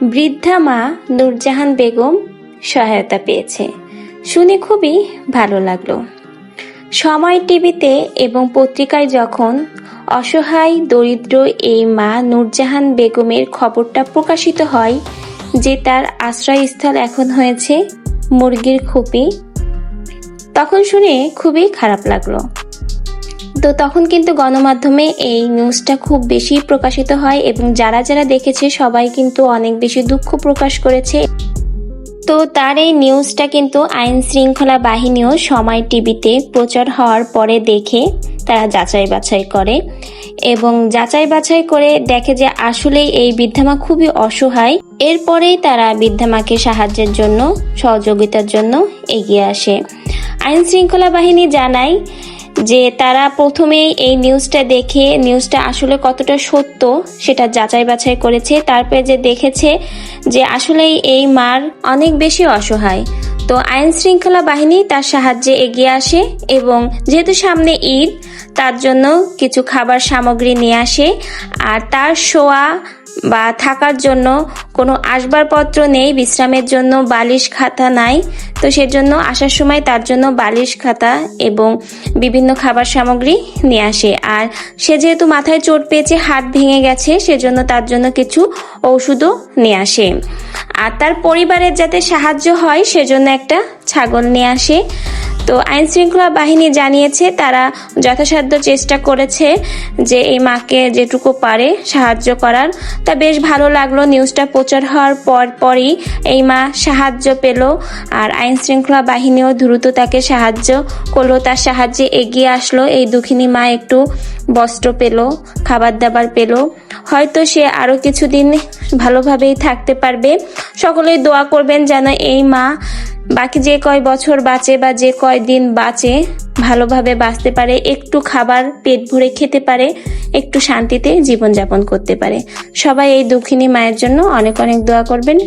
বৃদ্ধা মা নূরজাহান বেগম সহায়তা পেয়েছে শুনে খুবই ভালো লাগলো। সময় টিভিতে এবং পত্রিকায় যখন অসহায় দরিদ্র এই মা নূরজাহান বেগমের খবরটা প্রকাশিত হয় যে তার আশ্রয়স্থল এখন হয়েছে মুরগির খুপি, তখন শুনে খুবই খারাপ লাগলো। তো তখন কিন্তু গণমাধ্যমে এই নিউজটা খুব বেশি প্রকাশিত হয় এবং যারা যারা দেখেছে সবাই কিন্তু অনেক বেশি দুঃখ প্রকাশ করেছে। তো তার এই নিউজটা কিন্তু আইন শৃঙ্খলা বাহিনীও সময় টিভিতে প্রচার হওয়ার পরে দেখে তারা যাচাই বাছাই করে এবং যাচাই বাছাই করে দেখে যে আসলে এই বৃদ্ধামা খুবই অসহায়। এরপরেই তারা বৃদ্ধামাকে সাহায্যের জন্য সহযোগিতার জন্য এগিয়ে আসে। আইন শৃঙ্খলা বাহিনী জানায় যে তারা প্রথমেই এই নিউজটা দেখে নিউজটা আসলে কতটা সত্য সেটা যাচাই বাছাই করেছে, তারপরে যে দেখেছে যে আসলে এই মার অনেক বেশি অসহায়। তো আইন শৃঙ্খলা বাহিনী তার সাহায্যে এগিয়ে আসে এবং যেহেতু সামনে ঈদ তার জন্য কিছু খাবার সামগ্রী নিয়ে আসে। আর তার শোয়া বা থাকার জন্য কোনো আসবাবপত্র নেই, বিশ্রামের জন্য বালিশ খাতা নাই, তো সেজন্য আসার সময় তার জন্য বালিশ খাতা এবং বিভিন্ন খাবার সামগ্রী নিয়ে আসে। আর সে যেহেতু মাথায় চোট পেয়েছে, হাত ভেঙে গেছে, সেজন্য তার জন্য কিছু ওষুধও নিয়ে আসে। আর তার পরিবারের যাতে সাহায্য হয় সেজন্য একটা ছাগল নিয়ে আসে। তো আইন শৃঙ্খলা বাহিনী জানিয়েছে তারা যথাসাধ্য চেষ্টা করেছে যে এই মাকে যেটুকু পারে সাহায্য করার। তা বেশ ভালো লাগলো, নিউজটা প্রচার হওয়ার পরই এই মা সাহায্য পেল আর আইন শৃঙ্খলা বাহিনীও দ্রুত তাকে সাহায্য করলো, তার সাহায্যে এগিয়ে আসলো। এই দুঃখিনী মা একটু বস্ত্র পেল, খাবার দাবার পেল, হয়তো সে আরো কিছুদিন ভালোভাবেই থাকতে পারবে। সকলেই দোয়া করবেন যেন এই মা বাকি যে কয় বছর বাঁচে বা যে কয় দিন বাঁচে ভালোভাবে বাঁচতে পারে, একটু খাবার পেট ভরে খেতে পারে, একটু শান্তিতে জীবনযাপন করতে পারে। সবাই এই দুঃখিনী মায়ের জন্য অনেক অনেক দোয়া করবেন।